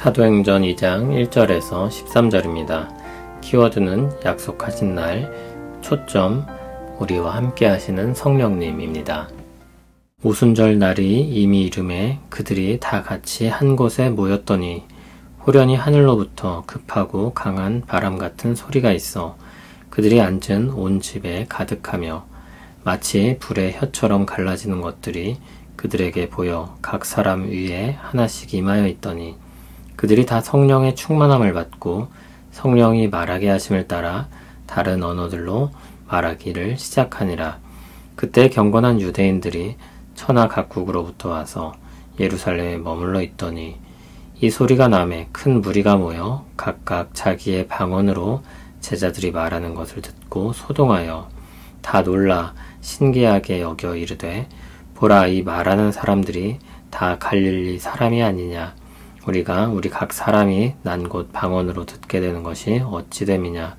사도행전 2장 1절에서 13절입니다. 키워드는 약속하신 날, 초점, 우리와 함께 하시는 성령님입니다. 오순절 날이 이미 이름에 그들이 다 같이 한 곳에 모였더니 호련히 하늘로부터 급하고 강한 바람 같은 소리가 있어 그들이 앉은 온 집에 가득하며 마치 불의 혀처럼 갈라지는 것들이 그들에게 보여 각 사람 위에 하나씩 임하여 있더니 그들이 다 성령의 충만함을 받고 성령이 말하게 하심을 따라 다른 언어들로 말하기를 시작하니라. 그때 경건한 유대인들이 천하 각국으로부터 와서 예루살렘에 머물러 있더니 이 소리가 나매 큰 무리가 모여 각각 자기의 방언으로 제자들이 말하는 것을 듣고 소동하여 다 놀라 신기하게 여겨 이르되 보라, 이 말하는 사람들이 다 갈릴리 사람이 아니냐. 우리가 우리 각 사람이 난 곳 방언으로 듣게 되는 것이 어찌 됨이냐.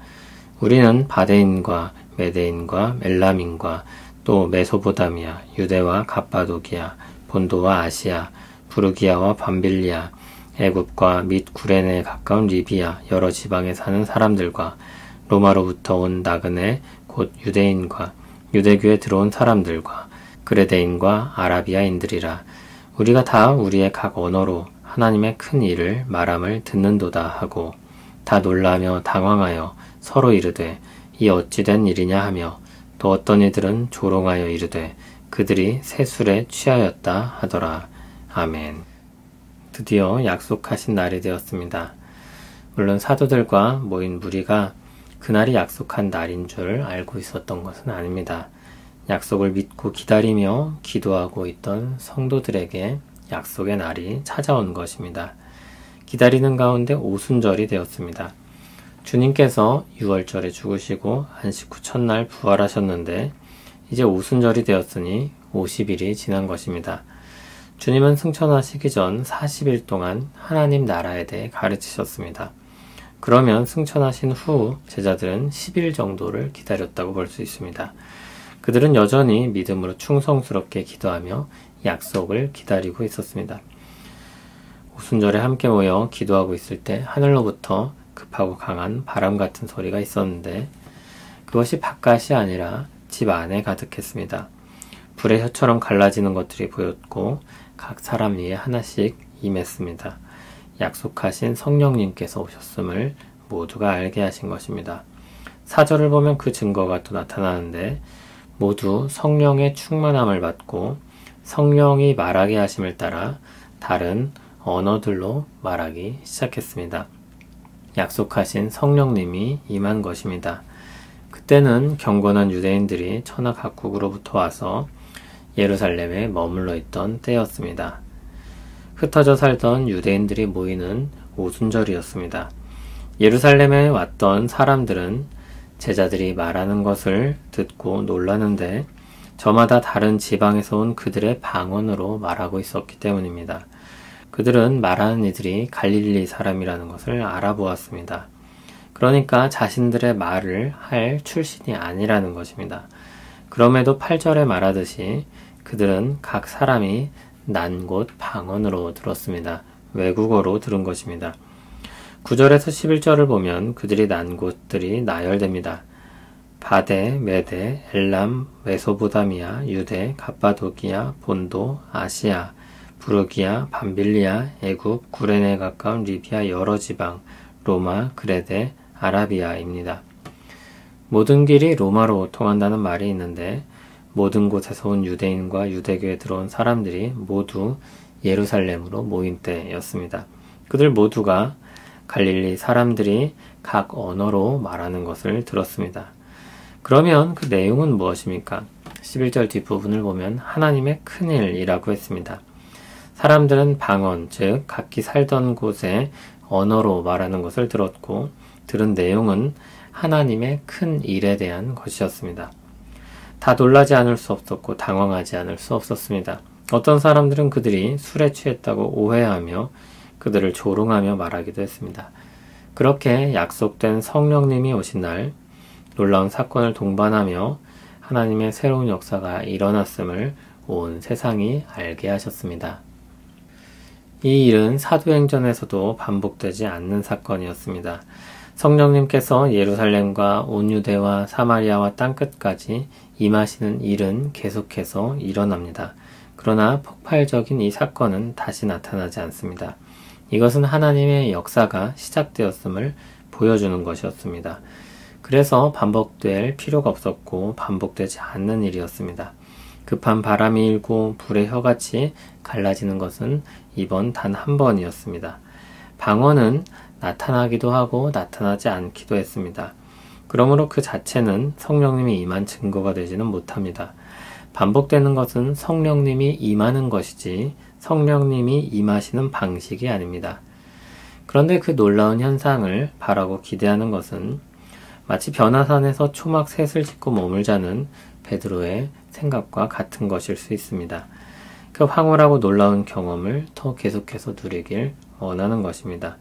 우리는 바데인과 메데인과 엘람인과 또 메소포타미아, 유대와 갑바도기아, 본도와 아시아, 부르기아와 밤빌리아, 애굽과 및 구레네에 가까운 리비아 여러 지방에 사는 사람들과 로마로부터 온 나그네 곧 유대인과 유대교에 들어온 사람들과 그레데인과 아라비아인들이라. 우리가 다 우리의 각 언어로 하나님의 큰 일을 말함을 듣는도다 하고 다 놀라며 당황하여 서로 이르되 이 어찌 된 일이냐 하며 또 어떤 이들은 조롱하여 이르되 그들이 새 술에 취하였다 하더라. 아멘. 드디어 약속하신 날이 되었습니다. 물론 사도들과 모인 무리가 그날이 약속한 날인 줄 알고 있었던 것은 아닙니다. 약속을 믿고 기다리며 기도하고 있던 성도들에게 약속의 날이 찾아온 것입니다. 기다리는 가운데 오순절이 되었습니다. 주님께서 6월절에 죽으시고 안식 후 첫날 부활하셨는데 이제 오순절이 되었으니 50일이 지난 것입니다. 주님은 승천하시기 전 40일 동안 하나님 나라에 대해 가르치셨습니다. 그러면 승천하신 후 제자들은 10일 정도를 기다렸다고 볼 수 있습니다. 그들은 여전히 믿음으로 충성스럽게 기도하며 약속을 기다리고 있었습니다. 오순절에 함께 모여 기도하고 있을 때 하늘로부터 급하고 강한 바람 같은 소리가 있었는데 그것이 바깥이 아니라 집 안에 가득했습니다. 불의 혀처럼 갈라지는 것들이 보였고 각 사람 위에 하나씩 임했습니다. 약속하신 성령님께서 오셨음을 모두가 알게 하신 것입니다. 4절을 보면 그 증거가 또 나타나는데 모두 성령의 충만함을 받고 성령이 말하게 하심을 따라 다른 언어들로 말하기 시작했습니다. 약속하신 성령님이 임한 것입니다. 그때는 경건한 유대인들이 천하 각국으로부터 와서 예루살렘에 머물러 있던 때였습니다. 흩어져 살던 유대인들이 모이는 오순절이었습니다. 예루살렘에 왔던 사람들은 제자들이 말하는 것을 듣고 놀라는데 저마다 다른 지방에서 온 그들의 방언으로 말하고 있었기 때문입니다. 그들은 말하는 이들이 갈릴리 사람이라는 것을 알아보았습니다. 그러니까 자신들의 말을 할 출신이 아니라는 것입니다. 그럼에도 8절에 말하듯이 그들은 각 사람이 난 곳 방언으로 들었습니다. 외국어로 들은 것입니다. 9절에서 11절을 보면 그들이 난 곳들이 나열됩니다. 바데, 메데, 엘람, 메소포타미아, 유대, 갑바도기아, 본도, 아시아, 부르기아, 밤빌리아, 애굽, 구레네에 가까운 리비아 여러 지방, 로마, 그레데, 아라비아입니다. 모든 길이 로마로 통한다는 말이 있는데 모든 곳에서 온 유대인과 유대교에 들어온 사람들이 모두 예루살렘으로 모인 때였습니다. 그들 모두가 갈릴리 사람들이 각 언어로 말하는 것을 들었습니다. 그러면 그 내용은 무엇입니까? 11절 뒷부분을 보면 하나님의 큰일이라고 했습니다. 사람들은 방언, 즉 각기 살던 곳의 언어로 말하는 것을 들었고 들은 내용은 하나님의 큰 일에 대한 것이었습니다. 다 놀라지 않을 수 없었고 당황하지 않을 수 없었습니다. 어떤 사람들은 그들이 술에 취했다고 오해하며 그들을 조롱하며 말하기도 했습니다. 그렇게 약속된 성령님이 오신 날 놀라운 사건을 동반하며 하나님의 새로운 역사가 일어났음을 온 세상이 알게 하셨습니다. 이 일은 사도행전에서도 반복되지 않는 사건이었습니다. 성령님께서 예루살렘과 온 유대와 사마리아와 땅끝까지 임하시는 일은 계속해서 일어납니다. 그러나 폭발적인 이 사건은 다시 나타나지 않습니다. 이것은 하나님의 역사가 시작되었음을 보여주는 것이었습니다. 그래서 반복될 필요가 없었고 반복되지 않는 일이었습니다. 급한 바람이 일고 불의 혀같이 갈라지는 것은 이번 단 한 번이었습니다. 방언은 나타나기도 하고 나타나지 않기도 했습니다. 그러므로 그 자체는 성령님이 임한 증거가 되지는 못합니다. 반복되는 것은 성령님이 임하는 것이지 성령님이 임하시는 방식이 아닙니다. 그런데 그 놀라운 현상을 바라고 기대하는 것은 마치 변화산에서 초막 셋을 짓고 머물자는 베드로의 생각과 같은 것일 수 있습니다. 그 황홀하고 놀라운 경험을 더 계속해서 누리길 원하는 것입니다.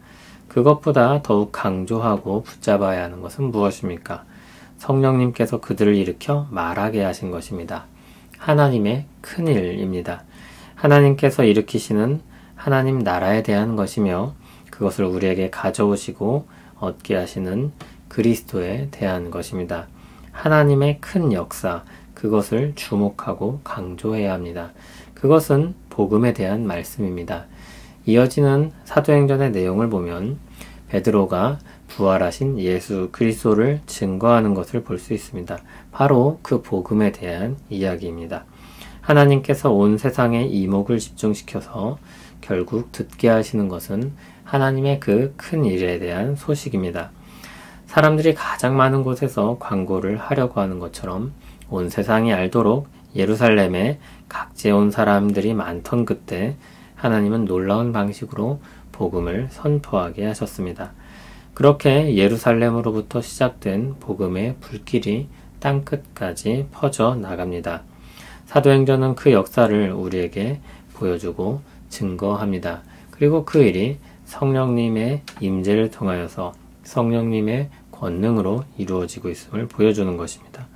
그것보다 더욱 강조하고 붙잡아야 하는 것은 무엇입니까? 성령님께서 그들을 일으켜 말하게 하신 것입니다. 하나님의 큰 일입니다. 하나님께서 일으키시는 하나님 나라에 대한 것이며 그것을 우리에게 가져오시고 얻게 하시는 그리스도에 대한 것입니다. 하나님의 큰 역사, 그것을 주목하고 강조해야 합니다. 그것은 복음에 대한 말씀입니다. 이어지는 사도행전의 내용을 보면 베드로가 부활하신 예수 그리스도를 증거하는 것을 볼 수 있습니다. 바로 그 복음에 대한 이야기입니다. 하나님께서 온 세상에 이목을 집중시켜서 결국 듣게 하시는 것은 하나님의 그 큰 일에 대한 소식입니다. 사람들이 가장 많은 곳에서 광고를 하려고 하는 것처럼 온 세상이 알도록 예루살렘에 각지에 온 사람들이 많던 그때 하나님은 놀라운 방식으로 복음을 선포하게 하셨습니다. 그렇게 예루살렘으로부터 시작된 복음의 불길이 땅끝까지 퍼져 나갑니다. 사도행전은 그 역사를 우리에게 보여주고 증거합니다. 그리고 그 일이 성령님의 임재를 통하여서 성령님의 권능으로 이루어지고 있음을 보여주는 것입니다.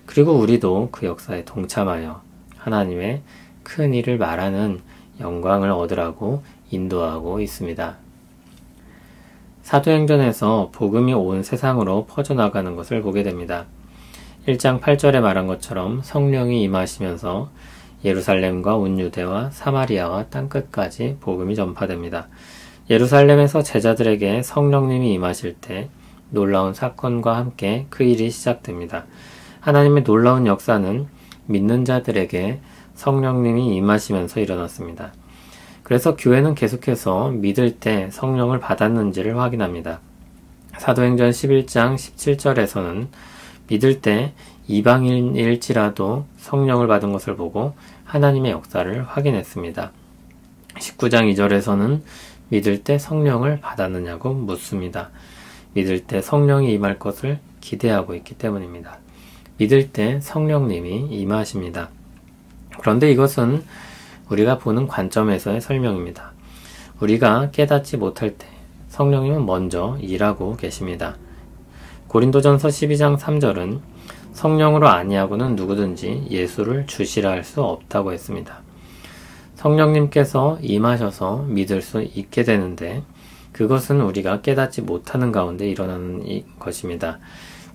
그리고 우리도 그 역사에 동참하여 하나님의 큰 일을 말하는 영광을 얻으라고 인도하고 있습니다. 사도행전에서 복음이 온 세상으로 퍼져나가는 것을 보게 됩니다. 1장 8절에 말한 것처럼 성령이 임하시면서 예루살렘과 온 유대와 사마리아와 땅끝까지 복음이 전파됩니다. 예루살렘에서 제자들에게 성령님이 임하실 때 놀라운 사건과 함께 그 일이 시작됩니다. 하나님의 놀라운 역사는 믿는 자들에게 성령님이 임하시면서 일어났습니다. 그래서 교회는 계속해서 믿을 때 성령을 받았는지를 확인합니다. 사도행전 11장 17절에서는 믿을 때 이방인일지라도 성령을 받은 것을 보고 하나님의 역사를 확인했습니다. 19장 2절에서는 믿을 때 성령을 받았느냐고 묻습니다. 믿을 때 성령이 임할 것을 기대하고 있기 때문입니다. 믿을 때 성령님이 임하십니다. 그런데 이것은 우리가 보는 관점에서의 설명입니다. 우리가 깨닫지 못할 때 성령님은 먼저 일하고 계십니다. 고린도전서 12장 3절은 성령으로 아니하고는 누구든지 예수를 주시라 할 수 없다고 했습니다. 성령님께서 임하셔서 믿을 수 있게 되는데 그것은 우리가 깨닫지 못하는 가운데 일어나는 것입니다.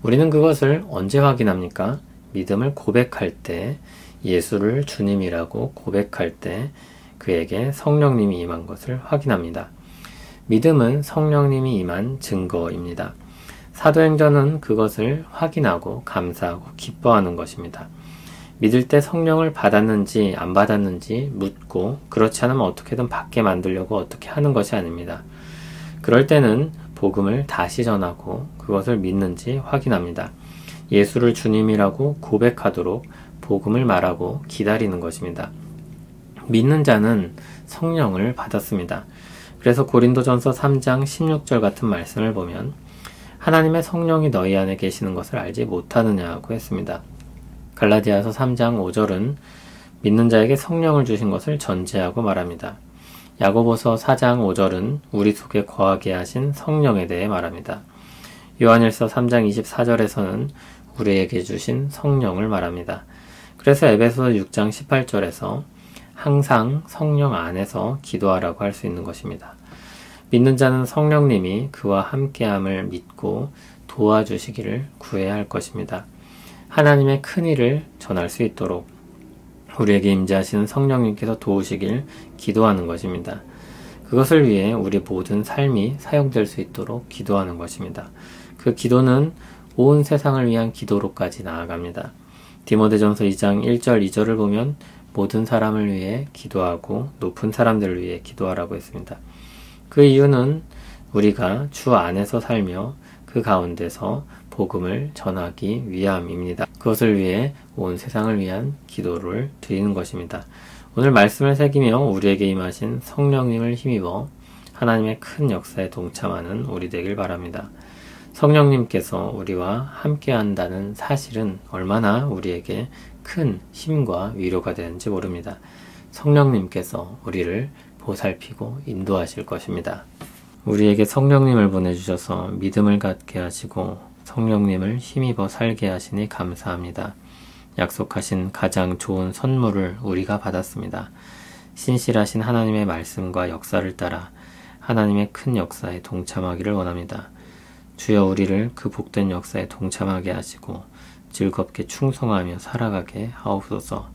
우리는 그것을 언제 확인합니까? 믿음을 고백할 때, 예수를 주님이라고 고백할 때 그에게 성령님이 임한 것을 확인합니다. 믿음은 성령님이 임한 증거입니다. 사도행전은 그것을 확인하고 감사하고 기뻐하는 것입니다. 믿을 때 성령을 받았는지 안 받았는지 묻고 그렇지 않으면 어떻게든 받게 만들려고 어떻게 하는 것이 아닙니다. 그럴 때는 복음을 다시 전하고 그것을 믿는지 확인합니다. 예수를 주님이라고 고백하도록 복음을 말하고 기다리는 것입니다. 믿는 자는 성령을 받았습니다. 그래서 고린도전서 3장 16절 같은 말씀을 보면 하나님의 성령이 너희 안에 계시는 것을 알지 못하느냐고 했습니다. 갈라디아서 3장 5절은 믿는 자에게 성령을 주신 것을 전제하고 말합니다. 야고보서 4장 5절은 우리 속에 거하게 하신 성령에 대해 말합니다. 요한일서 3장 24절에서는 우리에게 주신 성령을 말합니다. 그래서 에베소서 6장 18절에서 항상 성령 안에서 기도하라고 할 수 있는 것입니다. 믿는 자는 성령님이 그와 함께함을 믿고 도와주시기를 구해야 할 것입니다. 하나님의 큰 일을 전할 수 있도록 우리에게 임재하시는 성령님께서 도우시길 기도하는 것입니다. 그것을 위해 우리 모든 삶이 사용될 수 있도록 기도하는 것입니다. 그 기도는 온 세상을 위한 기도로까지 나아갑니다. 디모데전서 2장 1절 2절을 보면 모든 사람을 위해 기도하고 높은 사람들을 위해 기도하라고 했습니다. 그 이유는 우리가 주 안에서 살며 그 가운데서 복음을 전하기 위함입니다. 그것을 위해 온 세상을 위한 기도를 드리는 것입니다. 오늘 말씀을 새기며 우리에게 임하신 성령님을 힘입어 하나님의 큰 역사에 동참하는 우리 되길 바랍니다. 성령님께서 우리와 함께 한다는 사실은 얼마나 우리에게 큰 힘과 위로가 되는지 모릅니다. 성령님께서 우리를 보살피고 인도하실 것입니다. 우리에게 성령님을 보내주셔서 믿음을 갖게 하시고 성령님을 힘입어 살게 하시니 감사합니다. 약속하신 가장 좋은 선물을 우리가 받았습니다. 신실하신 하나님의 말씀과 역사를 따라 하나님의 큰 역사에 동참하기를 원합니다. 주여 우리를 그 복된 역사에 동참하게 하시고 즐겁게 충성하며 살아가게 하옵소서.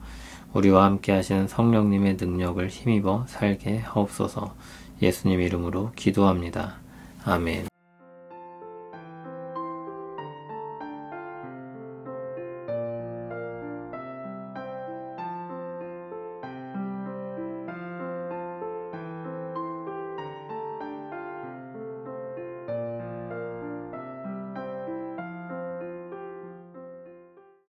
우리와 함께 하시는 성령님의 능력을 힘입어 살게 하옵소서. 예수님 이름으로 기도합니다. 아멘.